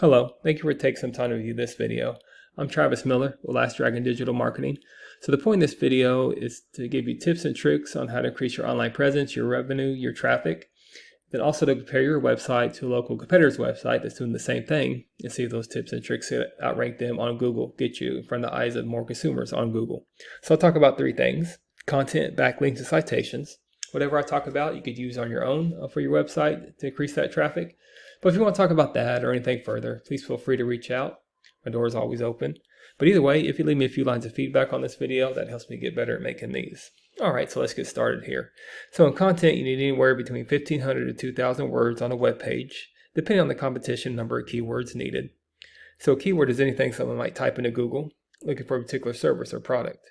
Hello, thank you for taking some time to view this video. I'm Travis Miller with Last Dragon Digital Marketing. So the point of this video is to give you tips and tricks on how to increase your online presence, your revenue, your traffic, then also to compare your website to a local competitor's website that's doing the same thing and see if those tips and tricks outrank them on Google, get you in front of the eyes of more consumers on Google. So I'll talk about three things: content, backlinks, and citations. Whatever I talk about, you could use on your own for your website to increase that traffic. But if you want to talk about that or anything further, please feel free to reach out. My door is always open. But either way, if you leave me a few lines of feedback on this video, that helps me get better at making these. All right, so let's get started here. So in content, you need anywhere between 1,500 to 2,000 words on a web page, depending on the competition number of keywords needed. So a keyword is anything someone might type into Google looking for a particular service or product.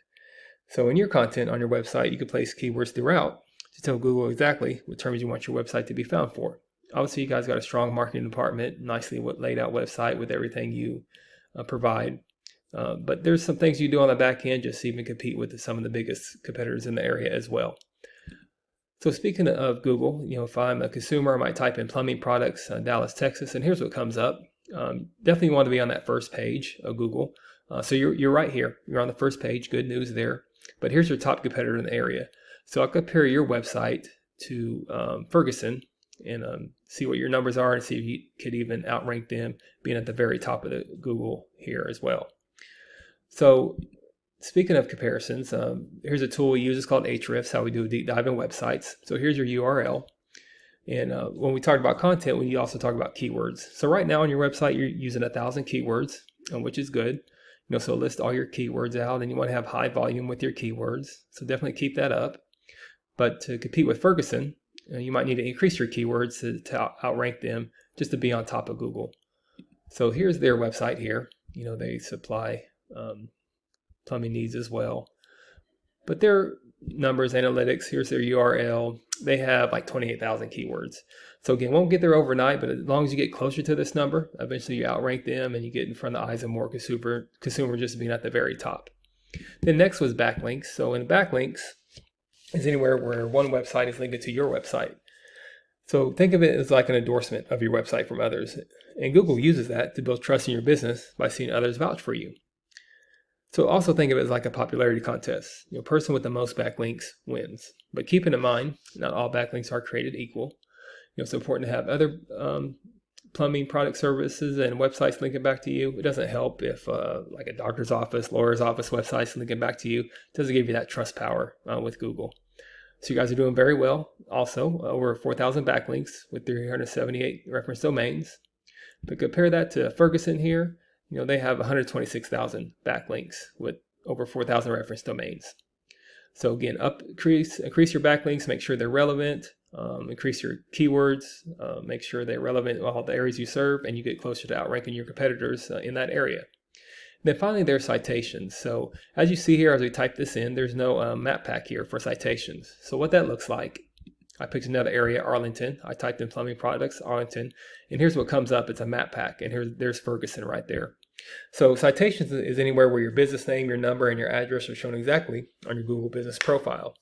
So in your content on your website, you can place keywords throughout to tell Google exactly what terms you want your website to be found for. Obviously, you guys got a strong marketing department, nicely laid out website with everything you provide. But there's some things you do on the back end just to even compete with some of the biggest competitors in the area as well. So speaking of Google, if I'm a consumer, I might type in plumbing products, Dallas, Texas, and here's what comes up. Definitely want to be on that first page of Google. So you're right here. You're on the first page. Good news there. But here's your top competitor in the area. So I'll compare your website to Ferguson and see what your numbers are and see if you could even outrank them being at the very top of the Google here as well. So speaking of comparisons, here's a tool we use. It's called Ahrefs, how we do a deep dive in websites. So here's your URL. And when we talk about content, we also talk about keywords. So right now on your website, you're using 1,000 keywords, which is good. So list all your keywords out, and you want to have high volume with your keywords. So definitely keep that up. But to compete with Ferguson, you might need to increase your keywords to outrank them just to be on top of Google. So here's their website here. They supply plumbing needs as well. But their numbers, analytics, here's their URL. They have like 28,000 keywords. So again, won't get there overnight, but as long as you get closer to this number, eventually you outrank them and you get in front of the eyes of more consumer just being at the very top. Then next was backlinks. So in backlinks, is anywhere where one website is linked to your website. So think of it as like an endorsement of your website from others. And Google uses that to build trust in your business by seeing others vouch for you. So also think of it as like a popularity contest. Person with the most backlinks wins. But keeping in mind, not all backlinks are created equal. It's important to have other plumbing product services and websites linking back to you. It doesn't help if like a doctor's office, lawyer's office websites linking back to you. It doesn't give you that trust power with Google. So you guys are doing very well. Also, over 4,000 backlinks with 378 reference domains. But compare that to Ferguson here. They have 126,000 backlinks with over 4,000 reference domains. So again, increase your backlinks, make sure they're relevant. Increase your keywords, make sure they're relevant in all the areas you serve, and you get closer to outranking your competitors in that area. And then finally, there's citations. So as you see here, as we type this in, there's no map pack here for citations. So what that looks like, I picked another area, Arlington. I typed in plumbing products, Arlington, and here's what comes up. It's a map pack, and there's Ferguson right there. So citations is anywhere where your business name, your number, and your address are shown exactly on your Google business profile.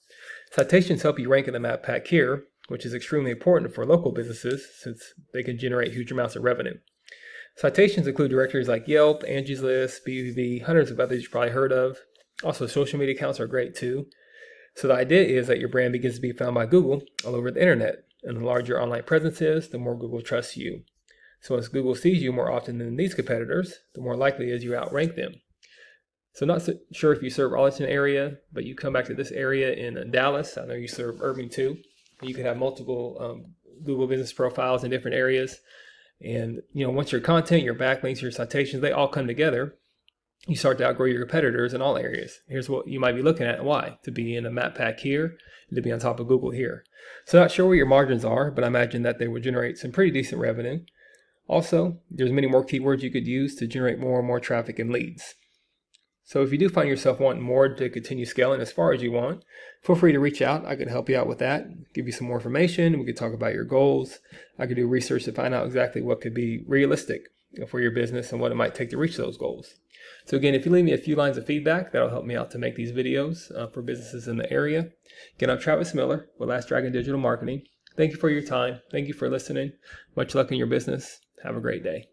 Citations help you rank in the map pack here, which is extremely important for local businesses since they can generate huge amounts of revenue. Citations include directories like Yelp, Angie's List, BBB, hundreds of others you've probably heard of. Also, social media accounts are great too. So the idea is that your brand begins to be found by Google all over the internet. And the larger your online presence is, the more Google trusts you. So as Google sees you more often than these competitors, the more likely it is you outrank them. So not so sure if you serve Arlington area, but you come back to this area in Dallas. I know you serve Irving too. You could have multiple Google business profiles in different areas. And, once your content, your backlinks, your citations, they all come together, you start to outgrow your competitors in all areas. Here's what you might be looking at and why. To be in a map pack here, and to be on top of Google here. So not sure where your margins are, but I imagine that they would generate some pretty decent revenue. Also, there's many more keywords you could use to generate more and more traffic and leads. So if you do find yourself wanting more to continue scaling as far as you want, feel free to reach out. I could help you out with that, give you some more information. We could talk about your goals. I could do research to find out exactly what could be realistic for your business and what it might take to reach those goals. So again, if you leave me a few lines of feedback, that'll help me out to make these videos for businesses in the area. Again, I'm Travis Miller with Last Dragon Digital Marketing. Thank you for your time. Thank you for listening. Much luck in your business. Have a great day.